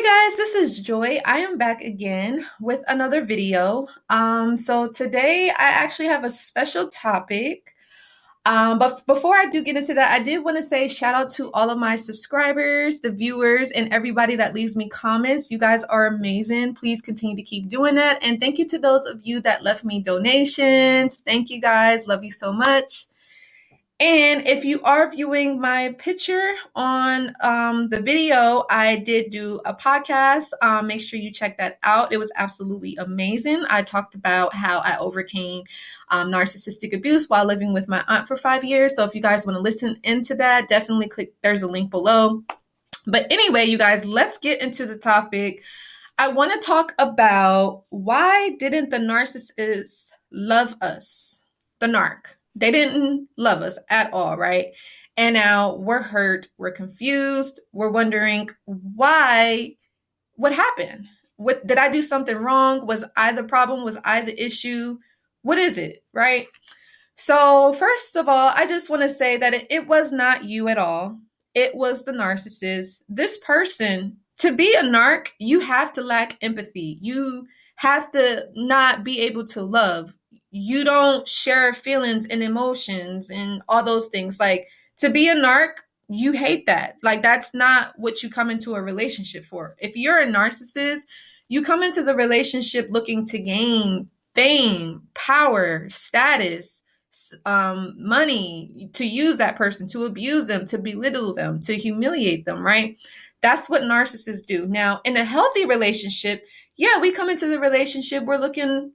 Guys, this is Joy. I am back again with another video. So today I actually have a special topic. But before I do get into that, I did want to say shout out to all of my subscribers, the viewers, and everybody that leaves me comments. You guys are amazing. Please continue to keep doing that. And thank you to those of you that left me donations. Thank you guys. Love you so much. And if you are viewing my picture on the video, I did do a podcast. Make sure you check that out. It was absolutely amazing. I talked about how I overcame narcissistic abuse while living with my aunt for 5 years. So if you guys want to listen into that, definitely click. There's a link below. But anyway, you guys, let's get into the topic. I want to talk about why didn't the narcissist love us? The narc. They didn't love us at all, right? And now we're hurt, we're confused, we're wondering why, what happened? What did I do something wrong? Was I the problem? Was I the issue? What is it, right? So first of all, I just want to say that it was not you at all. It was the narcissist. This person, to be a narc, you have to lack empathy. You have to not be able to love. You don't share feelings and emotions and all those things. Like, to be a narc, you hate that. Like, that's not what you come into a relationship for. If you're a narcissist, you come into the relationship looking to gain fame, power, status, money, to use that person, to abuse them, to belittle them, to humiliate them, right? That's what narcissists do. Now, in a healthy relationship, yeah, we come into the relationship, we're looking,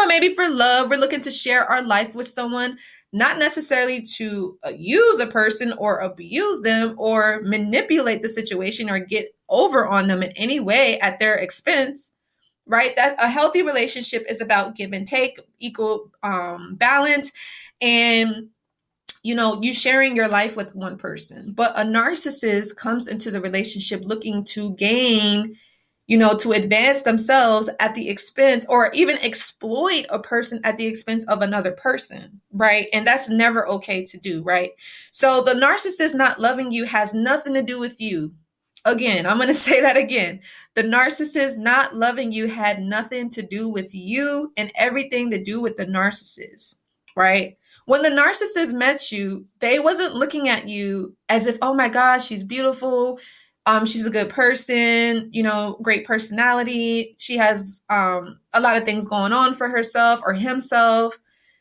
maybe for love. We're looking to share our life with someone, not necessarily to use a person or abuse them or manipulate the situation or get over on them in any way at their expense, right? That a healthy relationship is about give and take, equal balance, and you sharing your life with one person. But a narcissist comes into the relationship looking to gain, to advance themselves at the expense or even exploit a person at the expense of another person, right? And that's never okay to do, right? So the narcissist not loving you has nothing to do with you. Again, I'm going to say that again. The narcissist not loving you had nothing to do with you and everything to do with the narcissist, right? When the narcissist met you, they wasn't looking at you as if, oh my God, she's beautiful. She's a good person, great personality. She has a lot of things going on for herself or himself.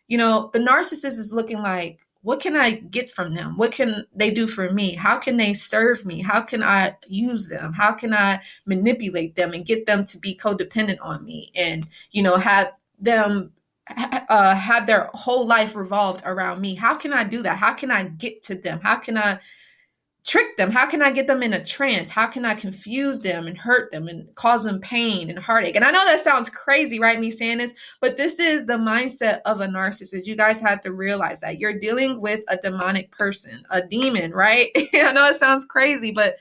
The narcissist is looking like, what can I get from them? What can they do for me? How can they serve me? How can I use them? How can I manipulate them and get them to be codependent on me and, have them have their whole life revolved around me? How can I do that? How can I get to them? How can I trick them? How can I get them in a trance? How can I confuse them and hurt them and cause them pain and heartache? And I know that sounds crazy, right, me saying this, but this is the mindset of a narcissist. You guys have to realize that you're dealing with a demonic person, a demon, right? I know it sounds crazy, but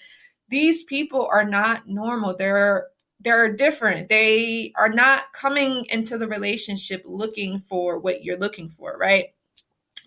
these people are not normal. They're different. They are not coming into the relationship looking for what you're looking for, right?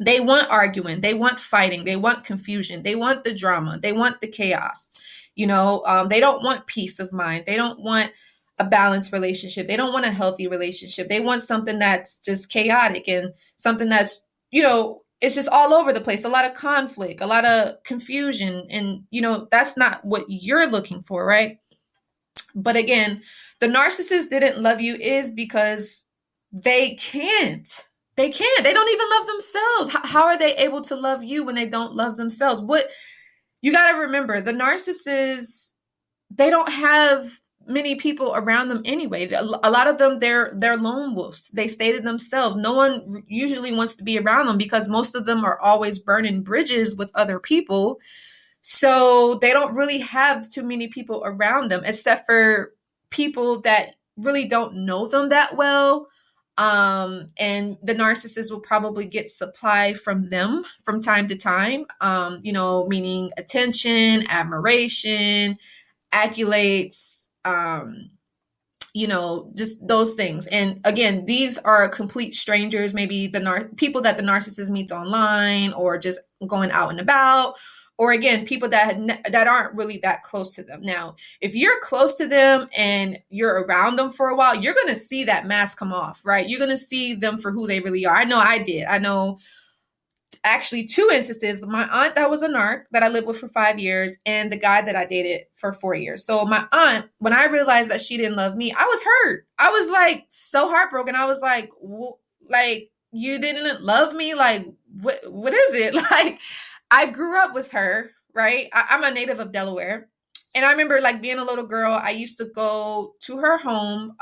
They want arguing, they want fighting, they want confusion, they want the drama, they want the chaos. They don't want peace of mind. They don't want a balanced relationship. They don't want a healthy relationship. They want something that's just chaotic and something that's, it's just all over the place. A lot of conflict, a lot of confusion. And, that's not what you're looking for, right? But again, the narcissist didn't love you is because they can't. They can't. They don't even love themselves. How are they able to love you when they don't love themselves? What you got to remember, the narcissists, they don't have many people around them anyway. A lot of them, they're lone wolves. They stay to themselves. No one usually wants to be around them because most of them are always burning bridges with other people. So they don't really have too many people around them, except for people that really don't know them that well. And the narcissist will probably get supply from them from time to time, meaning attention, admiration, accolades, just those things. And again, these are complete strangers, maybe the people that the narcissist meets online or just going out and about, or again, people that aren't really that close to them. Now, if you're close to them and you're around them for a while, you're going to see that mask come off, right? You're going to see them for who they really are. I know I did. I know actually two instances: my aunt that was a narc that I lived with for 5 years, and the guy that I dated for 4 years. So my aunt, when I realized that she didn't love me, I was hurt. I was like so heartbroken. I was like, like, you didn't love me? Like, what is it? Like, I grew up with her, right? I'm a native of Delaware. And I remember like being a little girl, I used to go to her home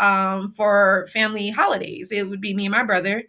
for family holidays. It would be me and my brother.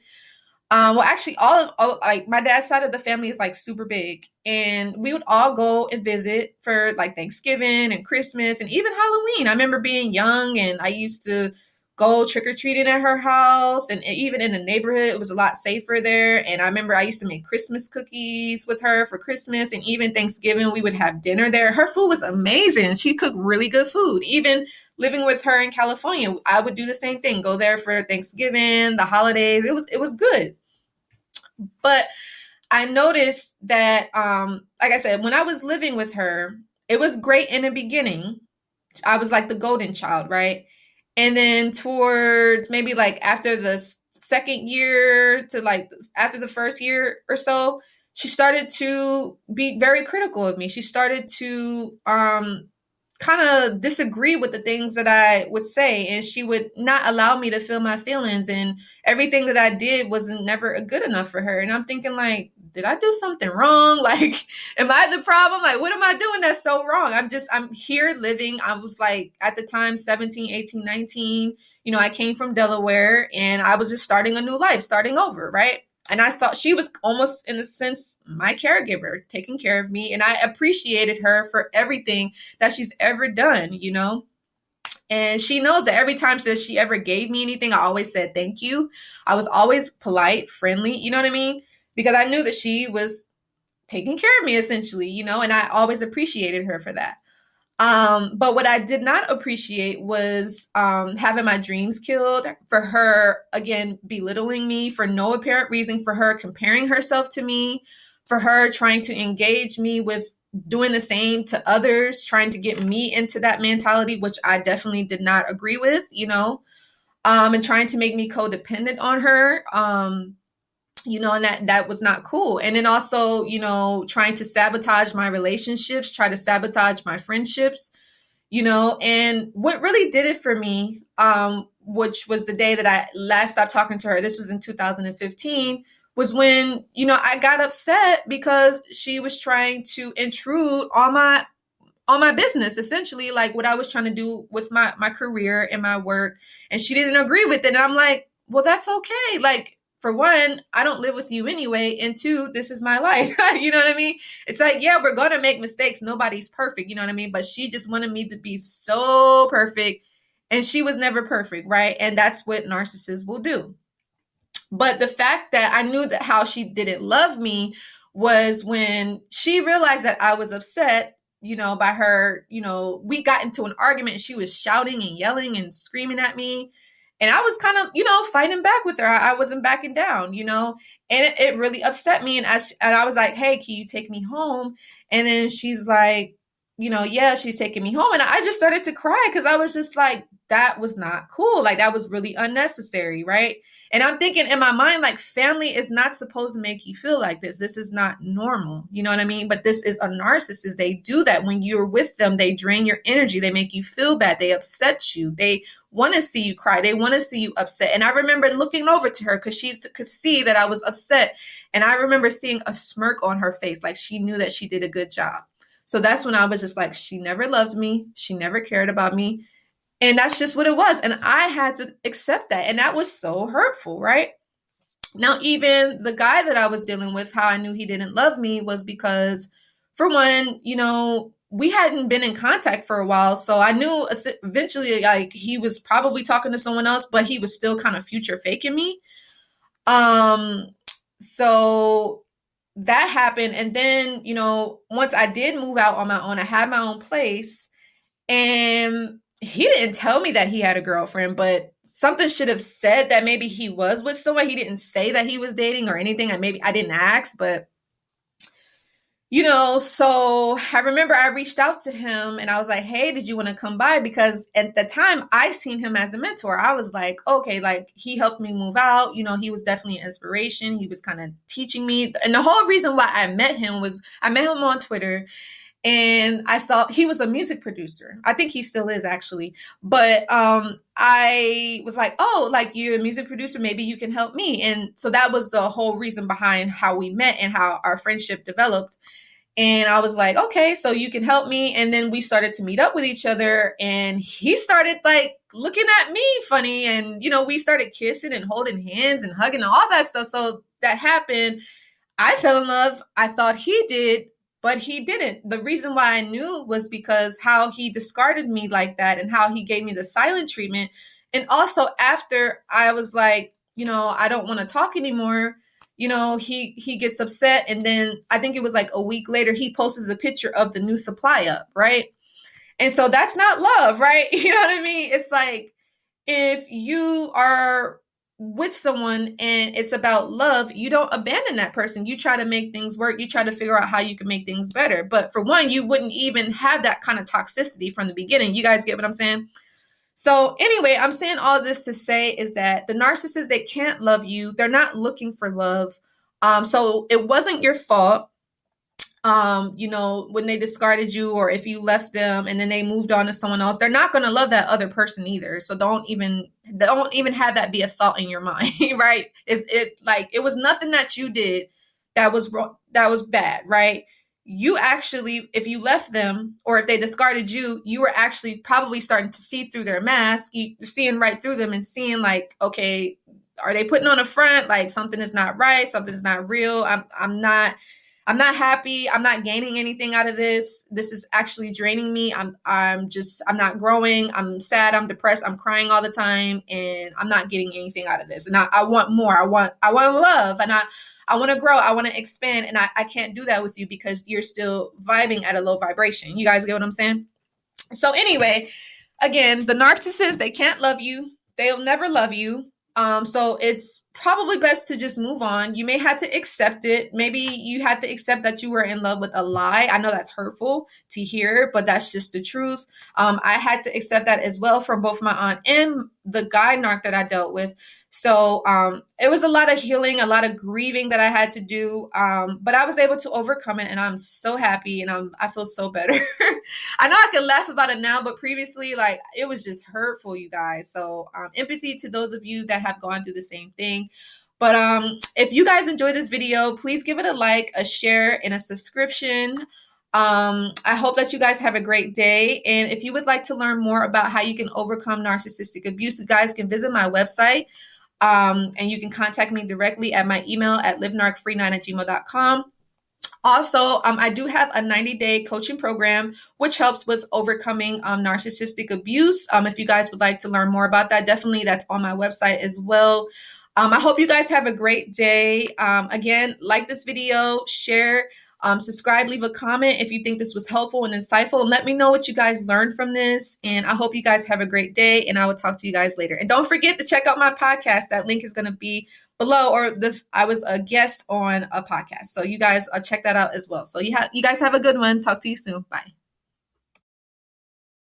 Well, actually, all like my dad's side of the family is like super big, and we would all go and visit for like Thanksgiving and Christmas and even Halloween. I remember being young, and I used to go trick or treating at her house, and even in the neighborhood, it was a lot safer there. And I remember I used to make Christmas cookies with her for Christmas, and even Thanksgiving, we would have dinner there. Her food was amazing. She cooked really good food. Even living with her in California, I would do the same thing. Go there for Thanksgiving, the holidays. It was good. But I noticed that, like I said, when I was living with her, it was great in the beginning. I was like the golden child, right? And then towards maybe like after the second year to like after the first year or so, she started to be very critical of me. She started to kind of disagree with the things that I would say, and she would not allow me to feel my feelings, and everything that I did wasn't never good enough for her. And I'm thinking like, did I do something wrong? Like, am I the problem? Like, what am I doing that's so wrong? I'm here living. I was like at the time 17, 18, 19. You know, I came from Delaware, and I was just starting a new life, starting over, right? And I saw she was almost, in a sense, my caregiver, taking care of me. And I appreciated her for everything that she's ever done, you know? And she knows that every time that she ever gave me anything, I always said thank you. I was always polite, friendly, you know what I mean? Because I knew that she was taking care of me, essentially, you know? And I always appreciated her for that. But what I did not appreciate was having my dreams killed, for her, again, belittling me for no apparent reason, for her comparing herself to me, for her trying to engage me with doing the same to others, trying to get me into that mentality, which I definitely did not agree with, you know, and trying to make me codependent on her. You know, and that was not cool. And then also, you know, trying to sabotage my relationships, try to sabotage my friendships, you know. And what really did it for me, which was the day that I last stopped talking to her, this was in 2015, was when, you know, I got upset because she was trying to intrude on my business, essentially, like what I was trying to do with my career and my work. And she didn't agree with it. And I'm like, well, that's okay. Like, for one, I don't live with you anyway. And two, this is my life. You know what I mean? It's like, yeah, we're going to make mistakes. Nobody's perfect. You know what I mean? But she just wanted me to be so perfect. And she was never perfect, right? And that's what narcissists will do. But the fact that I knew that how she didn't love me was when she realized that I was upset, you know, by her. You know, we got into an argument and she was shouting and yelling and screaming at me. And I was kind of, you know, fighting back with her. I wasn't backing down, you know, and it really upset me. And I was like, hey, can you take me home? And then she's like, you know, yeah, she's taking me home. And I just started to cry because I was just like, that was not cool. Like, that was really unnecessary, right? And I'm thinking in my mind, like, family is not supposed to make you feel like this. This is not normal. You know what I mean? But this is a narcissist. They do that. When you're with them, they drain your energy. They make you feel bad. They upset you. They want to see you cry. They want to see you upset. And I remember looking over to her because she could see that I was upset. And I remember seeing a smirk on her face, like she knew that she did a good job. So that's when I was just like, she never loved me. She never cared about me. And that's just what it was. And I had to accept that. And that was so hurtful, right? Now, even the guy that I was dealing with, how I knew he didn't love me was because, for one, you know, we hadn't been in contact for a while. So I knew eventually, like, he was probably talking to someone else, but he was still kind of future faking me. So that happened. And then, you know, once I did move out on my own, I had my own place. And he didn't tell me that he had a girlfriend, but something should have said that maybe he was with someone. He didn't say that he was dating or anything. And maybe I didn't ask, but So I remember I reached out to him and I was like, hey, did you want to come by? Because at the time I seen him as a mentor. I was like, okay, like he helped me move out. He was definitely an inspiration. He was kind of teaching me. And the whole reason why I met him was I met him on Twitter and I saw he was a music producer. I think he still is actually. But I was like, oh, like you're a music producer, maybe you can help me. And so that was the whole reason behind how we met and how our friendship developed. And I was like, okay, so you can help me. And then we started to meet up with each other and he started like looking at me funny. And, we started kissing and holding hands and hugging and all that stuff. So that happened. I fell in love. I thought he did, but he didn't. The reason why I knew was because how he discarded me like that and how he gave me the silent treatment. And also after I was like, I don't want to talk anymore. He gets upset. And then I think it was like a week later, he posts a picture of the new supply up, right? And so that's not love, right? You know what I mean? It's like if you are with someone and it's about love, you don't abandon that person. You try to make things work. You try to figure out how you can make things better. But for one, you wouldn't even have that kind of toxicity from the beginning. You guys get what I'm saying? So anyway, I'm saying all this to say is that the narcissists, they can't love you. They're not looking for love. So it wasn't your fault. When they discarded you or if you left them and then they moved on to someone else, they're not going to love that other person either. So don't even have that be a thought in your mind, right? It was nothing that you did that was wrong, that was bad, right? You actually, if you left them or if they discarded you, you were actually probably starting to see through their mask, seeing right through them and seeing like, okay, are they putting on a front? Like something is not right. Something is not real. I'm not happy. I'm not gaining anything out of this. This is actually draining me. I'm not growing. I'm sad. I'm depressed. I'm crying all the time and I'm not getting anything out of this. And I want more. I want love and I want to grow. I want to expand. And I can't do that with you because you're still vibing at a low vibration. You guys get what I'm saying? So anyway, again, the narcissists, they can't love you. They'll never love you. So it's probably best to just move on. You may have to accept it. Maybe you had to accept that you were in love with a lie. I know that's hurtful to hear, but that's just the truth. I had to accept that as well from both my aunt and the guy narc that I dealt with. So it was a lot of healing, a lot of grieving that I had to do. But I was able to overcome it and I'm so happy and I feel so better. I know I can laugh about it now, but previously, like, it was just hurtful, you guys. So empathy to those of you that have gone through the same thing. But if you guys enjoyed this video, please give it a like, a share, and a subscription. I hope that you guys have a great day. And if you would like to learn more about how you can overcome narcissistic abuse, you guys can visit my website. And you can contact me directly at my email at livenarcfree9@gmail.com. Also, I do have a 90-day coaching program, which helps with overcoming narcissistic abuse. If you guys would like to learn more about that, definitely that's on my website as well. I hope you guys have a great day. Again, like this video, share, subscribe, leave a comment if you think this was helpful and insightful. Let me know what you guys learned from this. And I hope you guys have a great day. And I will talk to you guys later. And don't forget to check out my podcast. That link is going to be below, or I was a guest on a podcast. So you guys check that out as well. So you guys have a good one. Talk to you soon. Bye.